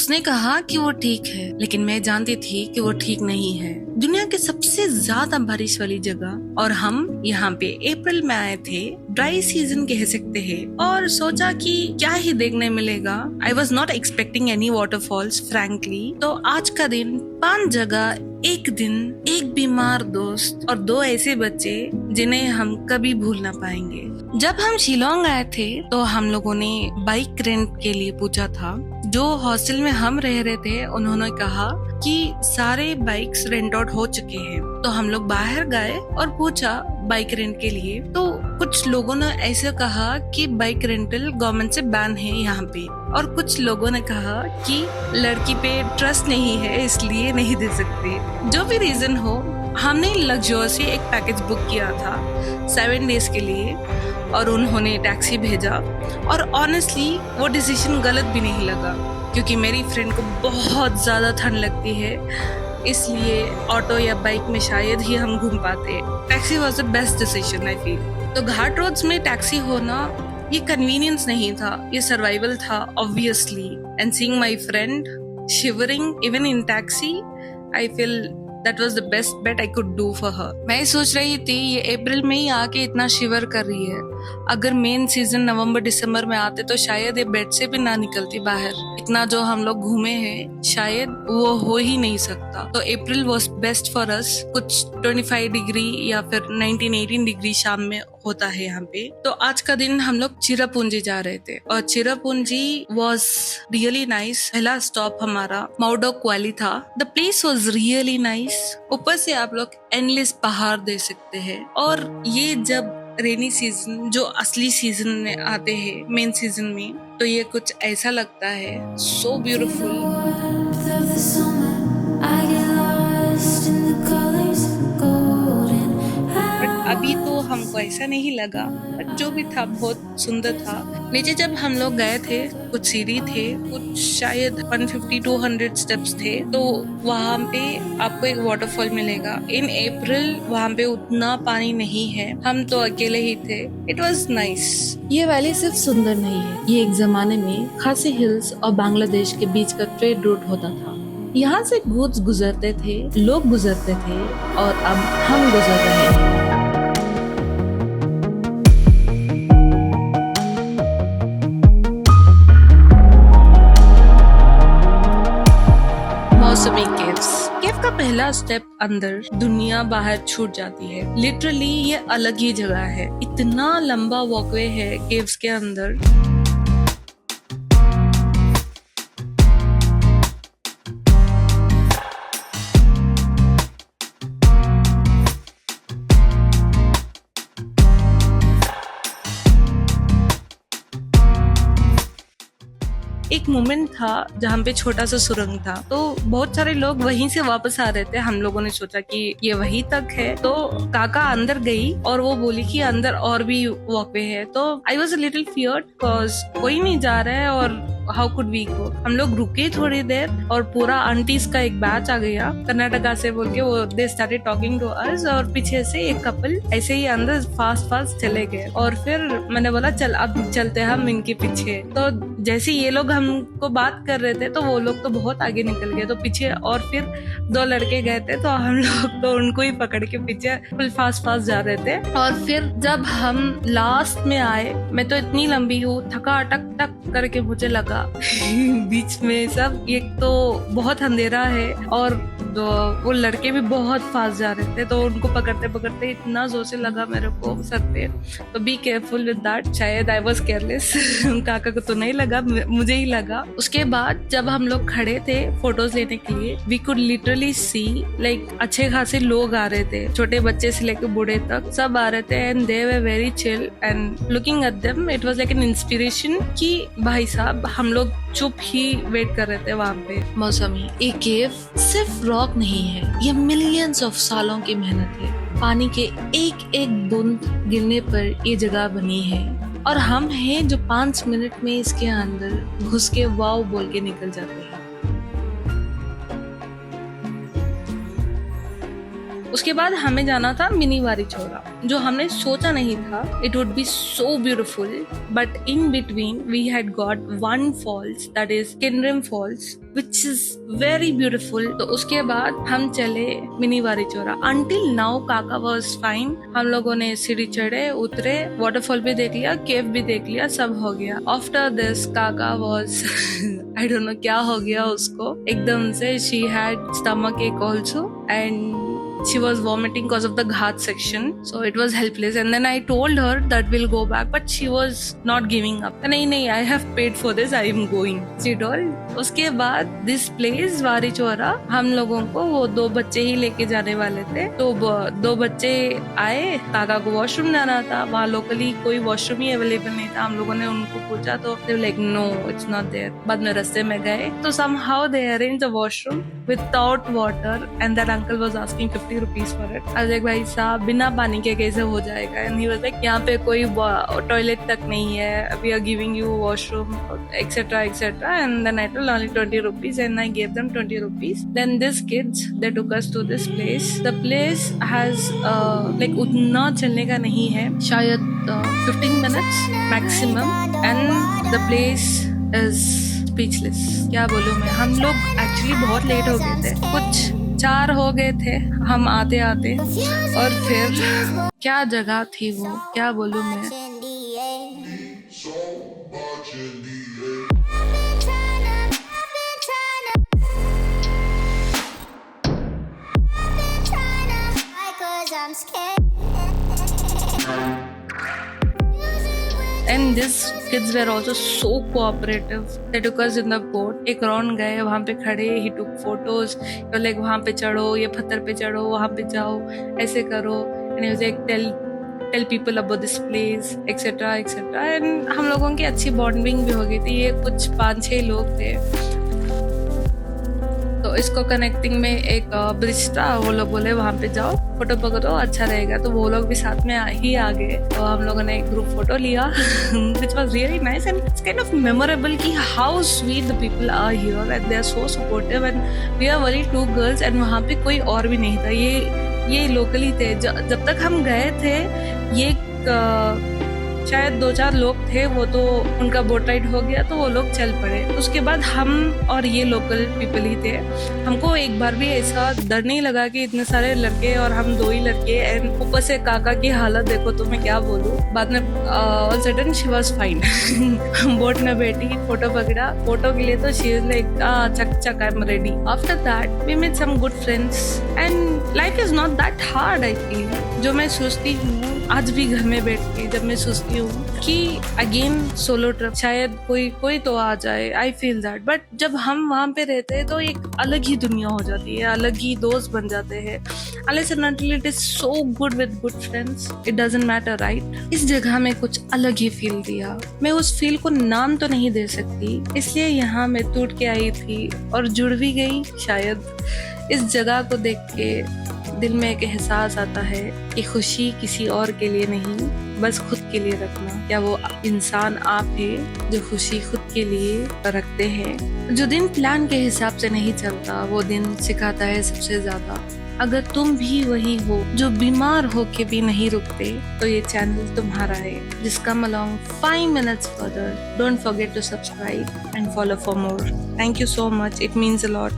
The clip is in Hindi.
उसने कहा कि वो ठीक है, लेकिन मैं जानती थी कि वो ठीक नहीं है। दुनिया के सबसे ज्यादा बारिश वाली जगह और हम यहाँ पे अप्रैल में आए थे, ड्राई सीजन कह सकते हैं, और सोचा कि क्या ही देखने मिलेगा। I was not expecting any waterfalls frankly. तो आज का दिन 5 जगह, एक दिन, एक बीमार दोस्त और 2 ऐसे बच्चे जिन्हें हम कभी भूल ना पाएंगे। जब हम शिलोंग आए थे तो हम लोगों ने बाइक रेंट के लिए पूछा था। जो हॉस्टल में हम रह रहे थे उन्होंने कहा कि सारे बाइक्स रेंट आउट हो चुके हैं। तो हम लोग बाहर गए और पूछा बाइक रेंट के लिए। तो कुछ लोगों ने ऐसे कहा कि बाइक रेंटल गवर्नमेंट से बैन है यहाँ पे, और कुछ लोगों ने कहा कि लड़की पे ट्रस्ट नहीं है इसलिए नहीं दे सकते। जो भी रीजन हो, हमने लग्जर से एक पैकेज बुक किया था 7 डेज के लिए और उन्होंने टैक्सी भेजा। और ऑनेस्टली वो डिसीजन गलत भी नहीं लगा, क्योंकि मेरी फ्रेंड को बहुत ज्यादा ठंड लगती है, इसलिए ऑटो या बाइक में शायद ही हम घूम पाते। Taxi was the best decision I feel. तो घाट रोड्स में टैक्सी होना ये कन्वीनियंस नहीं था, ये सर्वाइवल था obviously. And seeing my friend shivering even in taxi, I feel that was the best bet I could do for her. मैं सोच रही थी ये अप्रैल में ही आके इतना शिवर कर रही है, अगर मेन सीजन नवंबर दिसंबर में आते तो शायद ये बेड से भी ना निकलती बाहर। इतना जो हम लोग घूमे हैं शायद वो हो ही नहीं सकता। तो अप्रैल वाज बेस्ट फॉर अस। कुछ 25 डिग्री या फिर 19-18 डिग्री शाम में होता है यहाँ पे। तो आज का दिन हम लोग चिरापुंजी जा रहे थे और चिरापुंजी वाज रियली नाइस। पहला स्टॉप हमारा माउडोक वैली था। The place was really nice. ऊपर से आप लोग एंडलेस पहाड़ देख सकते हैं। और ये जब रेनी सीजन, जो असली सीजन में आते हैं, मेन सीजन में, तो ये कुछ ऐसा लगता है, सो ब्यूटीफुल। अभी तो हमको ऐसा नहीं लगा, बट जो भी था बहुत सुंदर था। नीचे जब हम लोग गए थे, कुछ सीढ़ी थे, कुछ शायद 150-200 स्टेप्स थे। तो वहाँ पे आपको एक वाटरफॉल मिलेगा। इन अप्रैल वहाँ पे उतना पानी नहीं है, हम तो अकेले ही थे। It was nice. ये वैली सिर्फ सुंदर नहीं है, ये एक जमाने में खासी हिल्स और बांग्लादेश के बीच का ट्रेड रूट होता था। यहाँ से गुड्स गुजरते थे, लोग गुजरते थे, और अब हम गुजर रहे हैं। मौसमी केव का पहला स्टेप अंदर, दुनिया बाहर छूट जाती है। लिटरली ये अलग ही जगह है। इतना लंबा वॉकवे है केव्स के अंदर। एक मोमेंट था जहाँ पे छोटा सा सुरंग था, तो बहुत सारे लोग वहीं से वापस आ रहे थे। हम लोगों ने सोचा कि ये वहीं तक है, तो काका अंदर गई और वो बोली कि अंदर और भी वॉकवे है। तो I was a little feared because कोई नहीं जा रहा है और हाउ कुड वी गो। हम लोग रुके थोड़ी देर और पूरा आंटीज का एक बैच आ गया कर्नाटका से बोल के। वो they started talking to us और पीछे से एक कपल ऐसे ही अंदर फास्ट चले गए। और फिर मैंने बोला चल अब चलते हम इनके पीछे। तो जैसे ये लोग हमको बात कर रहे थे तो वो लोग तो बहुत आगे निकल गए, तो पीछे और फिर 2 लड़के गए थे, तो हम लोग तो उनको ही पकड़ के पीछे फुल फास्ट जा रहे थे। और फिर जब हम लास्ट में आए, मैं तो इतनी लंबी हूँ, थका अटक टक करके मुझे लगा बीच में सब। एक तो बहुत अंधेरा है और वो लड़के भी बहुत फास्ट जा रहे थे, तो उनको पकड़ते पकड़ते इतना जोर से लगा मेरे को सर पे। तो बी केयरफुल विद दैट। शायद आई वाज केयरलेस। काका को तो नहीं लगा, मुझे ही लगा। उसके बाद जब हम लोग खड़े थे फोटोज लेने के लिए, we could literally see like अच्छे खासे लोग आ रहे थे, छोटे बच्चे से लेकर बूढ़े तक सब आ रहे थे। And they were very chill and looking at them it was like an inspiration कि भाई साहब हम लोग चुप ही वेट कर रहे थे वहाँ पे। मौसमी ये केव सिर्फ रॉक नहीं है, ये मिलियंस ऑफ सालों की मेहनत है। पानी के एक एक बूंद गिरने पर ये जगह बनी है, और हम हैं जो 5 मिनट में इसके अंदर घुस के वाव बोल के निकल जाते हैं। उसके बाद हमें जाना था मिनी वारीचोरा, जो हमने सोचा नहीं था it would be so beautiful, but in between we had got one falls, that is Kinrem falls, which is very beautiful. तो उसके बाद हम चले मिनी वारीचोरा. Until now काका was fine. हम लोगों ने सीढ़ी चढ़े, उतरे, वाटरफॉल भी देख लिया, केव भी देख लिया, सब हो गया. After this काका was I don't know क्या हो गया उसको, एकदम से she had stomach ache also and she was vomiting because of the ghat section, so it was helpless. And then I told her that we'll go back, but she was not giving up. नहीं, I have paid for this, I am going, she told. उसके बाद this place वारीचोरा, हम लोगों को वो 2 बच्चे ही लेके जाने वाले थे, तो 2 बच्चे आए, काका को वॉशरूम जाना था, वहाँ लोकली कोई वॉशरूम ही अवेलेबल नहीं था. हम लोगों ने उनको पूछा तो they were like no, it's not there. बाद में रास्ते में गए तो somehow they arranged a washroom without water and that uncle was asking 50 rupees for it. I was like भाई साहब बिना पानी के कैसे हो जाएगा? And he was like यहाँ पे कोई टॉयलेट तक नहीं है, we are giving you washroom etc etc. And then I told only 20 rupees and I gave them 20 rupees. Then these kids they took us to this place. The place has like उतना चलने का नहीं है, शायद 15 minutes maximum and the place is speechless. क्या बोलूं मैं, हम लोग एक्चुअली बहुत लेट हो गए थे, कुछ 4 हो गए थे हम आते आते, और फिर क्या जगह थी वो, क्या बोलूं मैं. And these kids were also so cooperative. They took us in the boat. एक राउंड गए, वहाँ पे खड़े, he took photos. He was like वहाँ पे चढ़ो, ये पत्थर पे चढ़ो, वहाँ पे जाओ, ऐसे करो. And he was like tell people about this place, etc etc. And हम लोगों की अच्छी बॉन्डिंग भी हो गई थी. ये कुछ 5-6 लोग थे. तो इसको कनेक्टिंग में एक ब्रिज था, वो लोग बोले वहाँ पे जाओ, फोटो पकड़ो, अच्छा रहेगा. तो वो लोग भी साथ में ही आ गए, तो हम लोगों ने एक ग्रुप फोटो लिया which was really nice and it's kind of memorable कि how sweet the people are here and they are so supportive and we are only 2 girls and वहाँ पे कोई और भी नहीं था. ये लोकली थे. जब तक हम गए थे ये शायद 2-4 लोग थे, वो तो उनका बोट राइड हो गया तो वो लोग चल पड़े. उसके बाद हम और ये लोकल पीपल ही थे. हमको एक बार भी ऐसा डर नहीं लगा कि इतने सारे लड़के और हम 2 ही लड़के, एंड ऊपर से काका की हालत देखो तो मैं क्या बोलूं. बाद में all sudden she was fine. Boat में बैठी, फोटो पकड़ा, फोटो के लिए तो शी वाज लाइक चक I am ready. After that we made some good friends and life is not that hard. I feel जो मैं सोचती हूँ आज भी घर में बैठ के, जब मैं सोचती हूँ कि अगेन सोलो ट्रिप शायद कोई तो आ जाए, आई फील दैट. बट जब हम वहाँ पे रहते हैं तो एक अलग ही दुनिया हो जाती है, अलग ही दोस्त बन जाते हैं. Unless and until it is so good with good friends, it doesn't matter, right? इस जगह में कुछ अलग ही फील दिया. मैं उस फील को नाम तो नहीं दे सकती, इसलिए यहाँ मैं टूट के आई थी और जुड़ भी गई शायद. इस जगह को देख के दिल में एक एहसास आता है कि खुशी किसी और के लिए नहीं, बस खुद के लिए रखना. क्या वो इंसान आप है जो खुशी खुद के लिए रखते हैं? जो दिन प्लान के हिसाब से नहीं चलता, वो दिन सिखाता है सबसे ज्यादा. अगर तुम भी वही हो जो बीमार होके भी नहीं रुकते, तो ये चैनल तुम्हारा है. Just come along 5 minutes further. Don't forget to subscribe and follow for more. Thank you so much. It means a lot.